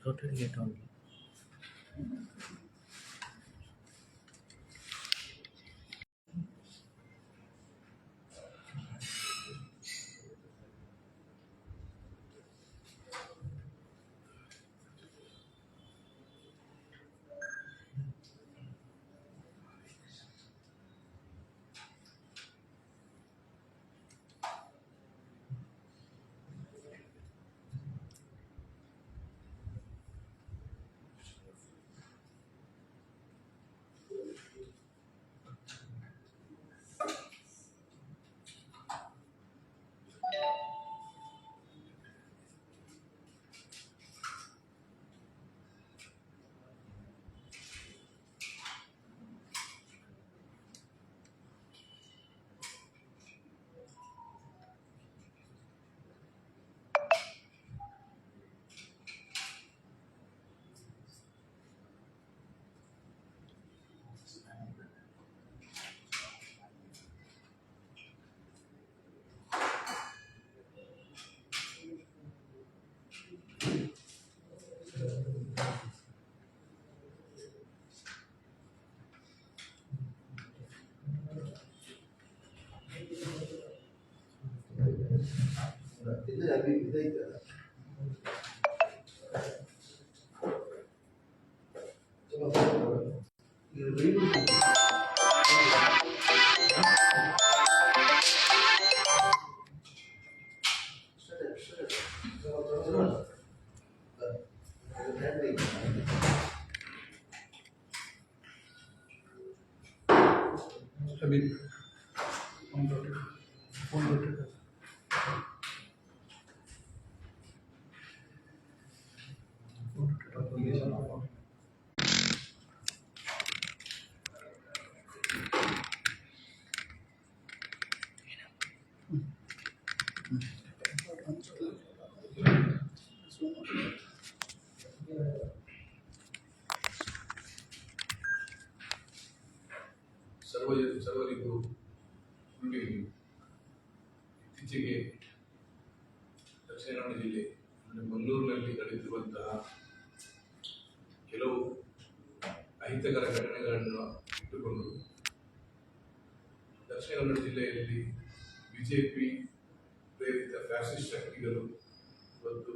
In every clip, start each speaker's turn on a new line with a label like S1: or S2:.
S1: rotate it only.
S2: ಸರ್ವರಿಗೂ ಇತ್ತೀಚೆಗೆ ದಕ್ಷಿಣ ಕನ್ನಡ ಜಿಲ್ಲೆ ಮಂಗಳೂರಿನಲ್ಲಿ ನಡೆಯುತ್ತಿರುವಂತಹ ಕೆಲವು ಅಹಿತಕರ ಘಟನೆಗಳನ್ನು ಇಟ್ಟುಕೊಂಡು ದಕ್ಷಿಣ ಕನ್ನಡ ಜಿಲ್ಲೆಯಲ್ಲಿ ಬಿಜೆಪಿ ಪ್ರೇರಿತ ಫ್ಯಾಸಿಸ್ಟ್ ಶಕ್ತಿಗಳು ಇವತ್ತು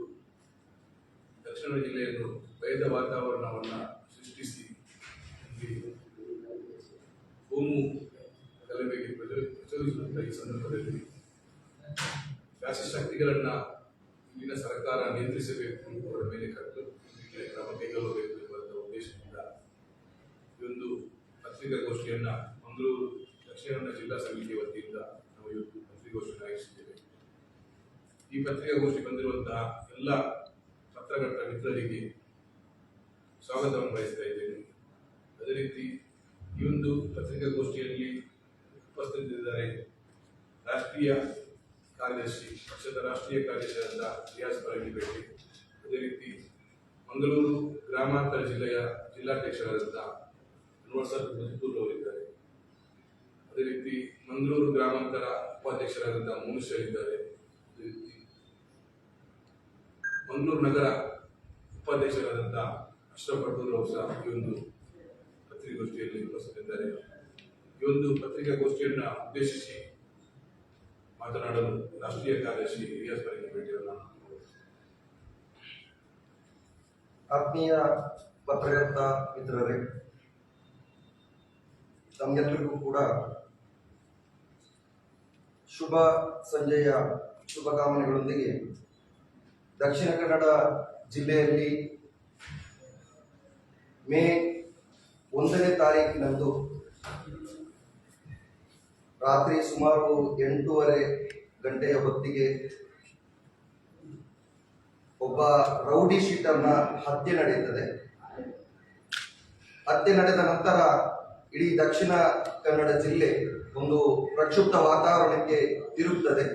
S2: ದಕ್ಷಿಣ ಕನ್ನಡ ಜಿಲ್ಲೆಯನ್ನು ಭಯದ ವಾತಾವರಣವನ್ನು ಸೃಷ್ಟಿಸಿ ಕೋಮು ಗಲಭೆಗೆ ಪ್ರಚೋದಿಸುವಂತಹ ಈ ಸಂದರ್ಭದಲ್ಲಿ ಫ್ಯಾಸಿಸ್ಟ್ ಶಕ್ತಿಗಳನ್ನು ಇಲ್ಲಿನ ಸರ್ಕಾರ ನಿಯಂತ್ರಿಸಬೇಕು, ಅವರ ಮೇಲೆ ಕ್ರಮ ಕೈಗೊಳ್ಳಬೇಕು ಎಂಬಂತಹ ಉದ್ದೇಶದಿಂದ ಈ ಒಂದು ಪತ್ರಿಕಾಗೋಷ್ಠಿಯನ್ನು ಮಂಗಳೂರು ದಕ್ಷಿಣ ಕನ್ನಡ ಜಿಲ್ಲಾ ಸಮಿತಿಯ ವತಿಯಿಂದ ನಾವು ಇವತ್ತು ಪತ್ರಿಕಾಗೋಷ್ಠಿಯನ್ನು ಆಯೋಜಿಸಿದ್ದೇವೆ. ಈ ಪತ್ರಿಕಾಗೋಷ್ಠಿ ಬಂದಿರುವಂತಹ ಎಲ್ಲ ಪತ್ರಕರ್ತರ ಮಿತ್ರರಿಗೆ ಸ್ವಾಗತವನ್ನು ಬಯಸ್ತಾ ಇದ್ದೇನೆ. ಅದೇ ರೀತಿ ಈ ಒಂದು ಪತ್ರಿಕಾಗೋಷ್ಠಿಯಲ್ಲಿ ಉಪಸ್ಥಿತರಿದ್ದಾರೆ ರಾಷ್ಟ್ರೀಯ ಕಾರ್ಯದರ್ಶಿ, ಪಕ್ಷದ ರಾಷ್ಟ್ರೀಯ ಕಾರ್ಯದರ್ಶಿಯಾದ ರಿಯಾಜ್ ಪರಗಿಪೇಟೆ, ಅದೇ ರೀತಿ ಮಂಗಳೂರು ಗ್ರಾಮಾಂತರ ಜಿಲ್ಲೆಯ ಜಿಲ್ಲಾಧ್ಯಕ್ಷರಾದಂತಹ ಅನ್ವರ್ ಮುಜಪುರ್ ಅವರಿದ್ದಾರೆ. ಅದೇ ರೀತಿ ಮಂಗಳೂರು ಗ್ರಾಮಾಂತರ ಉಪಾಧ್ಯಕ್ಷರಾದಂತಹ ಮನುಷ್ಯ ಇದ್ದಾರೆ. ಅದೇ ರೀತಿ ಮಂಗಳೂರು ನಗರ ಉಪಾಧ್ಯಕ್ಷರಾದಂತಹ ಅಶ್ರಫ್ ಅಬ್ದುಲ್ ಅವರು ಸಹ ಈ ಒಂದು ಪತ್ರಿಕಾಗೋಷ್ಠಿಯಲ್ಲಿ ಉಪಸ್ಥಿತರಿದ್ದಾರೆ. ಈ ಒಂದು ಪತ್ರಿಕಾಗೋಷ್ಠಿಯನ್ನು ಉದ್ದೇಶಿಸಿ ಮಾತನಾಡಲು ರಾಷ್ಟ್ರೀಯ ಕಾರ್ಯದರ್ಶಿ ರಿಯಾಜ್ ಪರಗಿಪೇಟೆಯವರನ್ನು.
S3: ಆತ್ಮೀಯ ಪತ್ರಕರ್ತ ಮಿತ್ರರೇ, ತಮ್ಮೆಲ್ಲರಿಗೂ ಕೂಡ ಶುಭ ಸಂಜೆಯ ಶುಭಕಾಮನೆಗಳೊಂದಿಗೆ ದಕ್ಷಿಣ ಕನ್ನಡ ಜಿಲ್ಲೆಯಲ್ಲಿ ಮೇ 1ನೇ ತಾರೀಕಿನಂದು ರಾತ್ರಿ ಸುಮಾರು 8:30 ಗಂಟೆಯ ಹೊತ್ತಿಗೆ ಒಬ್ಬ ರೌಡಿ ಶೀಟರ್ನ ಹತ್ಯೆ ನಡೆಯುತ್ತದೆ. ಹತ್ಯೆ ನಡೆದ ನಂತರ ಇಡೀ ದಕ್ಷಿಣ ಕನ್ನಡ ಜಿಲ್ಲೆ ಒಂದು ಪ್ರಕ್ಷುಬ್ಧ ವಾತಾವರಣಕ್ಕೆ ತಿರುಗುತ್ತದೆ.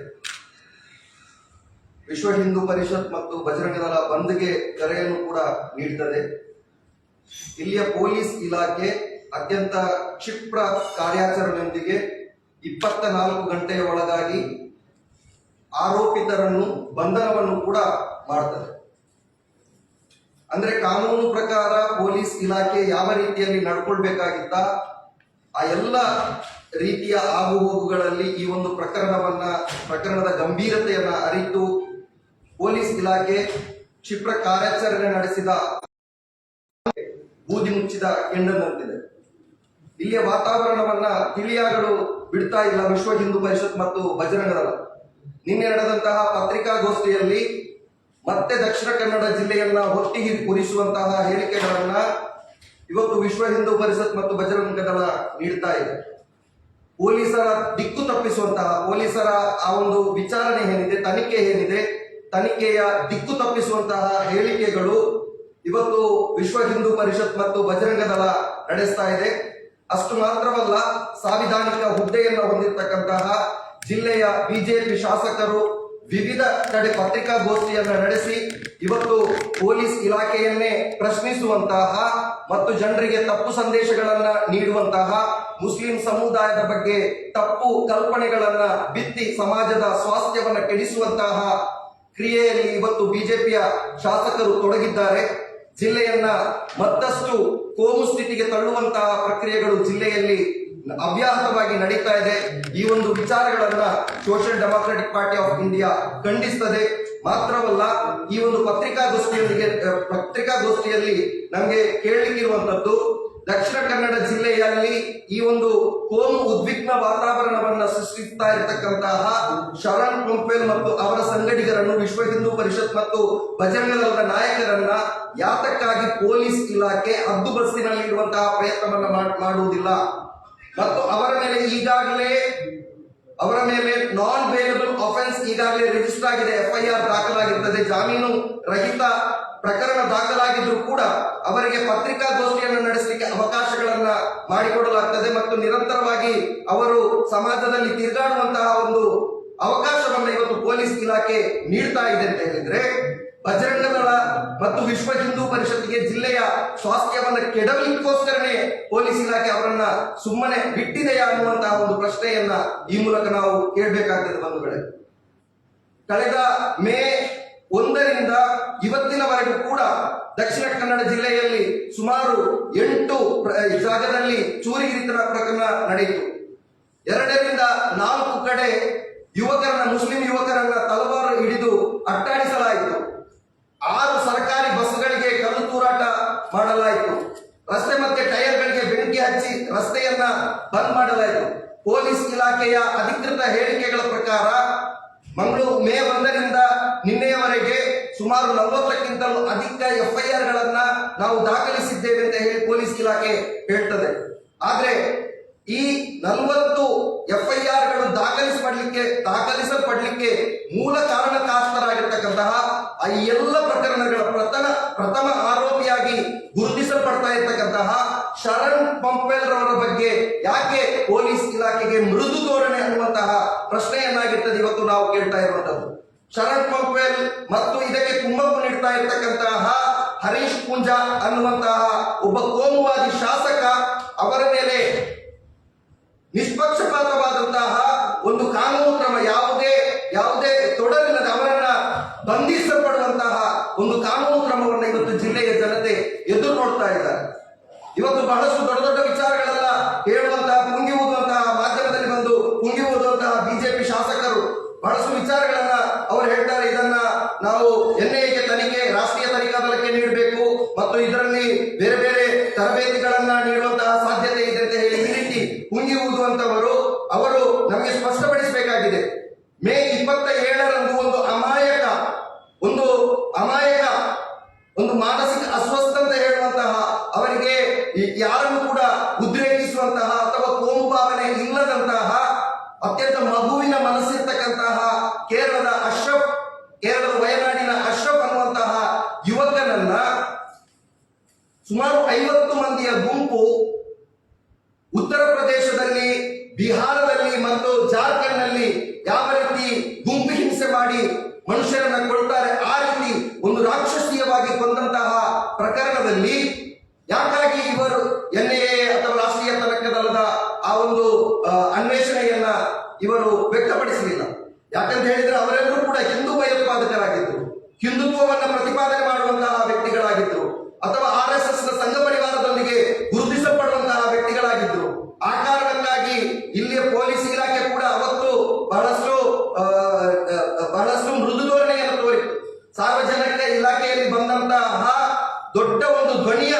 S3: ವಿಶ್ವ ಹಿಂದೂ ಪರಿಷತ್ ಮತ್ತು ಬಜರಂಗ ದಳ ಬಂದ್ಗೆ ಕರೆಯನ್ನು ಕೂಡ ನೀಡುತ್ತದೆ. ಇಲ್ಲಿಯ ಪೊಲೀಸ್ ಇಲಾಖೆ ಅತ್ಯಂತ ಕ್ಷಿಪ್ರ ಕಾರ್ಯಾಚರಣೆಯೊಂದಿಗೆ 24 ಗಂಟೆಯ ಒಳಗಾಗಿ ಆರೋಪಿತರನ್ನು ಬಂಧನವನ್ನು ಕೂಡ ಮಾಡ್ತದೆ. ಅಂದ್ರೆ ಕಾನೂನು ಪ್ರಕಾರ ಪೊಲೀಸ್ ಇಲಾಖೆ ಯಾವ ರೀತಿಯಲ್ಲಿ ನಡ್ಕೊಳ್ಬೇಕಾಗಿತ್ತ ಆ ಎಲ್ಲ ರೀತಿಯ ಆಗುಹೋಗುಗಳಲ್ಲಿ ಈ ಒಂದು ಪ್ರಕರಣದ ಗಂಭೀರತೆಯನ್ನ ಅರಿತು ಪೊಲೀಸ್ ಇಲಾಖೆ ಕ್ಷಿಪ್ರ ಕಾರ್ಯಾಚರಣೆ ನಡೆಸಿದ ಬೂದಿ ಮುಚ್ಚಿದ ಕೆಂಡದಂತಿದೆ. ಇಲ್ಲಿಯ ವಾತಾವರಣವನ್ನ ತಿಳಿಯಾಗಲು ಬಿಡ್ತಾ ಇಲ್ಲ ವಿಶ್ವ ಹಿಂದೂ ಪರಿಷತ್ ಮತ್ತು ಬಜರಂಗ ದಳ. ನಿನ್ನೆ ನಡೆದಂತಹ ಪತ್ರಿಕಾಗೋಷ್ಠಿಯಲ್ಲಿ ಮತ್ತೆ ದಕ್ಷಿಣ ಕನ್ನಡ ಜಿಲ್ಲೆಯನ್ನ ಹೊತ್ತಿ ಉರಿಸುವಂತಹ ಹೇಳಿಕೆಗಳನ್ನ ಇವತ್ತು ವಿಶ್ವ ಹಿಂದೂ ಪರಿಷತ್ ಮತ್ತು ಬಜರಂಗ ದಳ ನೀಡ್ತಾ ಇದೆ. ಪೊಲೀಸರ ದಿಕ್ಕು ತಪ್ಪಿಸುವಂತಹ, ಪೊಲೀಸರ ಆ ಒಂದು ವಿಚಾರಣೆ ಏನಿದೆ, ತನಿಖೆ ಏನಿದೆ, ತನಿಖೆಯ ದಿಕ್ಕು ತಪ್ಪಿಸುವಂತಹ ಹೇಳಿಕೆಗಳು ಇವತ್ತು ವಿಶ್ವ ಹಿಂದೂ ಪರಿಷತ್ ಮತ್ತು ಬಜರಂಗ ದಳ ನಡೆಸ್ತಾ ಇದೆ. ಅಷ್ಟು ಮಾತ್ರವಲ್ಲ, ಸಾಂವಿಧಾನಿಕ ಹುದ್ದೆಯನ್ನು ಹೊಂದಿರತಕ್ಕಂತಹ ಜಿಲ್ಲೆಯ ಬಿಜೆಪಿ ಶಾಸಕರು ವಿವಿಧ ಕಡೆ ಪತ್ರಿಕಾಗೋಷ್ಠಿಯನ್ನ ನಡೆಸಿ ಇವತ್ತು ಪೊಲೀಸ್ ಇಲಾಖೆಯನ್ನೇ ಪ್ರಶ್ನಿಸುವಂತಹ ಮತ್ತು ಜನರಿಗೆ ತಪ್ಪು ಸಂದೇಶಗಳನ್ನ ನೀಡುವಂತಹ, ಮುಸ್ಲಿಂ ಸಮುದಾಯದ ಬಗ್ಗೆ ತಪ್ಪು ಕಲ್ಪನೆಗಳನ್ನ ಬಿತ್ತಿ ಸಮಾಜದ ಸ್ವಾಸ್ಥ್ಯವನ್ನ ಕೆಡಿಸುವಂತಹ ಕ್ರಿಯೆಯಲ್ಲಿ ಇವತ್ತು ಬಿಜೆಪಿಯ ಶಾಸಕರು ತೊಡಗಿದ್ದಾರೆ. ಜಿಲ್ಲೆಯನ್ನ ಮತ್ತಷ್ಟು ಕೋಮು ಸ್ಥಿತಿಗೆ ತಳ್ಳುವಂತಹ ಪ್ರಕ್ರಿಯೆಗಳು ಜಿಲ್ಲೆಯಲ್ಲಿ ಅವ್ಯಾಹತವಾಗಿ ನಡೀತಾ ಇದೆ. ಈ ಒಂದು ವಿಚಾರಗಳನ್ನ social democratic party of India ಖಂಡಿಸ್ತದೆ. ಮಾತ್ರವಲ್ಲ, ಈ ಒಂದು ಪತ್ರಿಕಾಗೋಷ್ಠಿಯಲ್ಲಿ ನಮಗೆ ಕೇಳಲಿಕ್ಕಿರುವಂತದ್ದು, ದಕ್ಷಿಣ ಕನ್ನಡ ಜಿಲ್ಲೆಯಲ್ಲಿ ಈ ಒಂದು ಕೋಮು ಉದ್ವಿಗ್ನ ವಾತಾವರಣವನ್ನ ಸೃಷ್ಟಿಸ್ತಾ ಇರತಕ್ಕಂತಹ ಶರಣ್ ಪಂಪೇಲ್ ಮತ್ತು ಅವರ ಸಂಗಡಿಗರನ್ನು, ವಿಶ್ವ ಹಿಂದೂ ಪರಿಷತ್ ಮತ್ತು ಬಜರಂಗ ದಳದ ನಾಯಕರನ್ನ ಯಾತಕ್ಕಾಗಿ ಪೊಲೀಸ್ ಇಲಾಖೆ ಹದ್ದು ಬಸ್ಸಿನಲ್ಲಿ ಇಡುವಂತಹ ಪ್ರಯತ್ನವನ್ನ ಮಾಡುವುದಿಲ್ಲ ಮತ್ತು ಅವರ ಮೇಲೆ ನಾನ್ ಬೇಲಬಲ್ ಅಫೆನ್ಸ್ ಈಗಾಗಲೇ ರಿಜಿಸ್ಟರ್ ಆಗಿದೆ, FIR ದಾಖಲಾಗಿರ್ತದೆ. ಜಾಮೀನು ರಹಿತ ಪ್ರಕರಣ ದಾಖಲಾಗಿದ್ರು ಕೂಡ ಅವರಿಗೆ ಪತ್ರಿಕಾಗೋಷ್ಠಿಯನ್ನು ನಡೆಸಲಿಕ್ಕೆ ಅವಕಾಶಗಳನ್ನ ಮಾಡಿಕೊಡಲಾಗ್ತದೆ ಮತ್ತು ನಿರಂತರವಾಗಿ ಅವರು ಸಮಾಜದಲ್ಲಿ ತಿರುಗಾಡುವಂತಹ ಒಂದು ಅವಕಾಶವನ್ನ ಇವತ್ತು ಪೊಲೀಸ್ ಇಲಾಖೆ ನೀಡ್ತಾ ಇದೆ ಅಂತ ಹೇಳಿದ್ರೆ, ಬಜರಂಗ ದಳ ಮತ್ತು ವಿಶ್ವ ಹಿಂದೂ ಪರಿಷತ್ಗೆ ಜಿಲ್ಲೆಯ ಸ್ವಾಸ್ಥ್ಯವನ್ನ ಕೆಡವಲಿಕ್ಕೋಸ್ಕರನೇ ಪೊಲೀಸ್ ಇಲಾಖೆ ಅವರನ್ನ ಸುಮ್ಮನೆ ಬಿಟ್ಟಿದೆಯಾ ಅನ್ನುವಂತಹ ಒಂದು ಪ್ರಶ್ನೆಯನ್ನ ಈ ಮೂಲಕ ನಾವು ಕೇಳಬೇಕಾಗ್ತದೆ ಬಂಧುಗಳೇ. ಕಳೆದ ಮೇ 1ರಿಂದ ಇವತ್ತಿನವರೆಗೂ ಕೂಡ ದಕ್ಷಿಣ ಕನ್ನಡ ಜಿಲ್ಲೆಯಲ್ಲಿ ಸುಮಾರು 8 ಜಾಗದಲ್ಲಿ ಚೂರಿಗಿರಿತನ ಪ್ರಕರಣ ನಡೆಯಿತು. 2ರಿಂದ 4 ಕಡೆ ಮುಸ್ಲಿಂ ಯುವಕರನ್ನ ತಲವಾರು ಹಿಡಿದು ಅಟ್ಟಾಡಿಸಲಾಯಿತು. 6 ಸರ್ಕಾರಿ ಬಸ್ಗಳಿಗೆ ಕಲ್ಲು ತೂರಾಟ ಮಾಡಲಾಯಿತು. ರಸ್ತೆ ಮತ್ತೆ ಟೈರ್ಗಳಿಗೆ ಬೆಂಕಿ ಹಚ್ಚಿ ರಸ್ತೆಯನ್ನ ಬಂದ್ ಮಾಡಲಾಯಿತು. ಪೊಲೀಸ್ ಇಲಾಖೆಯ ಅಧಿಕೃತ ಹೇಳಿಕೆಗಳ ಪ್ರಕಾರ ಮಂಗಳೂರು ಮೇ 1ರಿಂದ ನಿನ್ನೆಯವರೆಗೆ ಸುಮಾರು 40ಕ್ಕಿಂತಲೂ ಅಧಿಕ FIR ಗಳನ್ನ ನಾವು ದಾಖಲಿಸಿದ್ದೇವೆ ಅಂತ ಹೇಳಿ ಪೊಲೀಸ್ ಇಲಾಖೆ ಹೇಳ್ತದೆ. ಆದ್ರೆ ಈ 40 FIR ಗಳು ದಾಖಲಿಸಲ್ಪಡ್ಲಿಕ್ಕೆ ಮೂಲ ಕಾರಣಕರ್ತರಾಗಿರ್ತಕ್ಕಂತಹ ಆ ಎಲ್ಲ ಪ್ರಕರಣಗಳ ಪ್ರಥಮ ಆರೋಪಿಯಾಗಿ ಗುರುತಿಸಲ್ಪಡ್ತಾ ಇರ್ತಕ್ಕಂತಹ ಶರಣ್ ಪಂಪೇಲ್ ರವರ ಬಗ್ಗೆ ಯಾಕೆ ಪೊಲೀಸ್ ಇಲಾಖೆಗೆ ಮೃದು ಧೋರಣೆ ಅನ್ನುವಂತಹ ಪ್ರಶ್ನೆಯನ್ನಾಗಿರ್ತದೆ ಇವತ್ತು ನಾವು ಕೇಳ್ತಾ ಇರುವಂತದ್ದು. ಶರಣ್ ಪಂಪೇಲ್ ಮತ್ತು ಇದಕ್ಕೆ ಕುಮ್ಮಕ್ಕು ನೀಡ್ತಾ ಇರ್ತಕ್ಕಂತಹ ಹರೀಶ್ ಪೂಂಜಾ ಅನ್ನುವಂತಹ ಒಬ್ಬ ಕೋಮುವಾದಿ ಶಾಸಕ ಅವರ ಮೇಲೆ ನಿಷ್ಪಕ್ಷಪಾತವಾದಂತಹ ಒಂದು ಕಾನೂನು ಕ್ರಮ, ಯಾವುದೇ ತೊಡರಿಲ್ಲದೆ ಅವರನ್ನ ಬಂಧಿಸಲ್ಪಡುವಂತಹ ಒಂದು ಕಾನೂನು ಕ್ರಮವನ್ನು ಇವತ್ತು ಜಿಲ್ಲೆಯ ಜನತೆ ಎದುರು ನೋಡ್ತಾ ಇದ್ದಾರೆ. ಇವತ್ತು ಬಹಳಷ್ಟು ದೊಡ್ಡ ವಿಚಾರಗಳೆಲ್ಲ ಹೇಳುವಂತಹ, ಪುಂಗಿ ಊದುವಂತಹ, ಮಾಧ್ಯಮದಲ್ಲಿ ಬಂದು ಪುಂಗಿ ಊದುವಂತಹ ಬಿಜೆಪಿ ಶಾಸಕರು ಬಹಳಷ್ಟು ವಿಚಾರಗಳನ್ನ ಅವರು ಹೇಳ್ತಾರೆ. ಇದನ್ನ ನಾವು NIA ತನಿಖೆ, ರಾಷ್ಟ್ರೀಯ ತನಿಖಾ ದಳಕ್ಕೆ ನೀಡಬೇಕು ಮತ್ತು ಇದರಲ್ಲಿ ಬೇರೆ ಬೇರೆ ತರಬೇತಿಗಳನ್ನ ನೀಡುವಂತಹ ಸಾಧ್ಯತೆ ಇದೆ ಅಂತ ಹೇಳಿ ಈ ರೀತಿ ಪುಂಗಿ ಊದುವಂತವರು ಅವರು ನಮಗೆ ಸ್ಪಷ್ಟಪಡಿಸಬೇಕಾಗಿದೆ. ಮೇ 27ರಂದು ಒಂದು ಮಾನಸಿಕ ಅಸ್ವಸ್ಥ ಅಂತ ಹೇಳುವಂತಹ, ಅವರಿಗೆ ಯಾರನ್ನು ಕೂಡ ಉದ್ರೇಕಿಸುವಂತಹ ಅಥವಾ ಕೋಮು ಭಾವನೆ ಇಲ್ಲದಂತಹ ಅತ್ಯಂತ ಮಗುವಿನ ಮನಸ್ಸಿರ್ತಕ್ಕಂತಹ ಕೇರಳದ ವಯನಾಡಿನ ಅಶ್ರಫ್ ಅನ್ನುವಂತಹ ಯುವಕನನ್ನ ಸುಮಾರು 50 ಮಂದಿಯ ಗುಂಪು ಉತ್ತರ ಪ್ರದೇಶದಲ್ಲಿ, ಬಿಹಾರದಲ್ಲಿ ಮತ್ತು ಜಾರ್ಖಂಡ್ ನಲ್ಲಿ ಯಾವ ರೀತಿ ಗುಂಪು ಹಿಂಸೆ ಮಾಡಿ ಮನುಷ್ಯರನ್ನ ಕೊಳ್ತಾರೆ. ಆ ರೀತಿ ಒಂದು ರಾಕ್ಷಸೀಯವಾಗಿ ಕೊಂದಂತಹ ಪ್ರಕರಣದಲ್ಲಿ ಯಾಕಾಗಿ ಇವರು NIA ಅಥವಾ ರಾಷ್ಟ್ರೀಯ ತನಿಖಾ ದಳದ ಆ ಒಂದು ಅನ್ವೇಷಣೆಯನ್ನ ಇವರು ವ್ಯಕ್ತಪಡಿಸಲಿಲ್ಲ? ಯಾಕಂತ ಹೇಳಿದ್ರೆ ಅವರೆಲ್ಲರೂ ಕೂಡ ಹಿಂದೂ ಭಯೋತ್ಪಾದಕರಾಗಿದ್ರು, ಹಿಂದುತ್ವವನ್ನ ಪ್ರತಿಪಾದನೆ ಮಾಡುವಂತಹ ವ್ಯಕ್ತಿಗಳಾಗಿದ್ರು, ಅಥವಾ RSS ನ ಸಂಘ ಪರಿವಾರದೊಂದಿಗೆ ಗುರುತಿಸಲ್ಪಡುವಂತಹ ವ್ಯಕ್ತಿಗಳಾಗಿದ್ರು. ಆ ಕಾರಣಕ್ಕಾಗಿ ಇಲ್ಲಿಯ ಪೊಲೀಸ್ ಇಲಾಖೆ ಕೂಡ ಅವತ್ತು ಬಹಳಷ್ಟು ಮೃದು ಧೋರಣೆಯನ್ನು ತೋರಿತು. ಸಾರ್ವಜನಿಕ ಇಲಾಖೆಯಲ್ಲಿ ಬಂದಂತಹ ದೊಡ್ಡ ಒಂದು ಧ್ವನಿಯ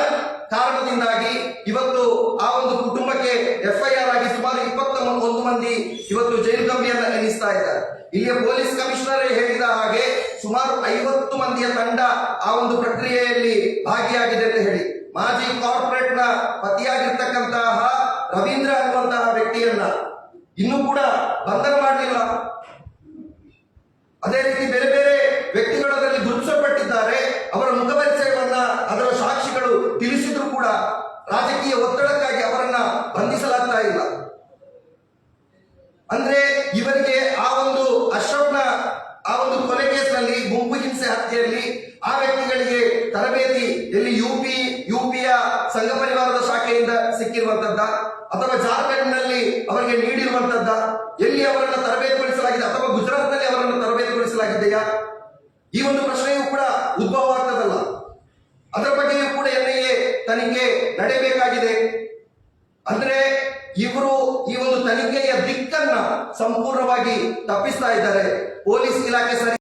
S3: ಕಾರಣದಿಂದಾಗಿ ಇವತ್ತು ಆ ಒಂದು ಕುಟುಂಬಕ್ಕೆ FIR ಆಗಿ ಸುಮಾರು 21 ಮಂದಿ ಇವತ್ತು ಜೈಲು ಕಂಬಿಯನ್ನು ಎನಿಸ್ತಾ ಇದ್ದಾರೆ. ಇಲ್ಲಿಯ ಪೊಲೀಸ್ ಕಮಿಷನರ್ ಹೇಳಿದ ಹಾಗೆ ಸುಮಾರು 50 ಮಂದಿಯ ತಂಡ ಆ ಒಂದು ಪ್ರಕ್ರಿಯೆಯಲ್ಲಿ ಭಾಗಿಯಾಗಿದೆ ಅಂತ ಹೇಳಿ. ಮಾಜಿ ಕಾರ್ಪೊರೇಟ್ ನ ಪತಿಯಾಗಿರ್ತಕ್ಕಂತಹ ರವೀಂದ್ರ ಅನ್ನುವಂತಹ ವ್ಯಕ್ತಿಯನ್ನ ಇನ್ನೂ ಕೂಡ ಬಂಧನ ಮಾಡಲಿಲ್ಲ. ಅದೇ ರೀತಿ ಬೇರೆ ಬೇರೆ ವ್ಯಕ್ತಿಗಳು ಅದರಲ್ಲಿ ಗುರುತಿಸಲ್ಪಟ್ಟಿದ್ದಾರೆ. ಅವರ ಮುಖಪರಿಚಯವನ್ನ ಅದರ ಸಾಕ್ಷಿಗಳು ತಿಳಿಸಿದ್ರು ಕೂಡ ರಾಜಕೀಯ ಒತ್ತಡಕ್ಕಾಗಿ ಅವರನ್ನ ಬಂಧಿಸಲಾಗ್ತಾ ಇಲ್ಲ. ಅಂದ್ರೆ ಇವರಿಗೆ ಆ ಒಂದು ಅಶ್ರಫ್ನ ಆ ಒಂದು ಕೊಲೆ ಕೇಸ್ನಲ್ಲಿ, ಗುಂಪು ಹಿಂಸೆ ಹತ್ಯೆಯಲ್ಲಿ ಆ ವ್ಯಕ್ತಿಗಳಿಗೆ ತರಬೇತಿ ಎಲ್ಲಿ ಯುಪಿಯ ಸಂಘ ಪರಿವಾರದ ಶಾಖೆಯಿಂದ ಸಿಕ್ಕಿರುವಂತದ್ದ, ಅಥವಾ ಜಾರ್ಖಂಡ್ನಲ್ಲಿ ಅವರಿಗೆ ನೀಡಿರುವಂತದ್ದ, ಎಲ್ಲಿ ಅವರನ್ನು ತರಬೇತಿಗೊಳಿಸಲಾಗಿದೆ, ಅಥವಾ ಗುಜರಾತ್ನಲ್ಲಿ ಅವರನ್ನು ತರಬೇತಿಗೊಳಿಸಲಾಗಿದೆಯಾ? ಈ ಒಂದು ಪ್ರಶ್ನೆಯೂ ಕೂಡ ಉದ್ಭವ ಆಗ್ತದಲ್ಲ. ಅದರ ಬಗ್ಗೆಯೂ ಕೂಡ NIA ತನಿಖೆ ನಡೆಯಬೇಕಾಗಿದೆ. ಅಂದ್ರೆ ಇವರು ಈ ಒಂದು ತನಿಖೆಯ ದಿಕ್ಕನ್ನ ಸಂಪೂರ್ಣವಾಗಿ ತಪ್ಪಿಸ್ತಾ ಇದ್ದಾರೆ. ಪೊಲೀಸ್ ಇಲಾಖೆ ಸರಿ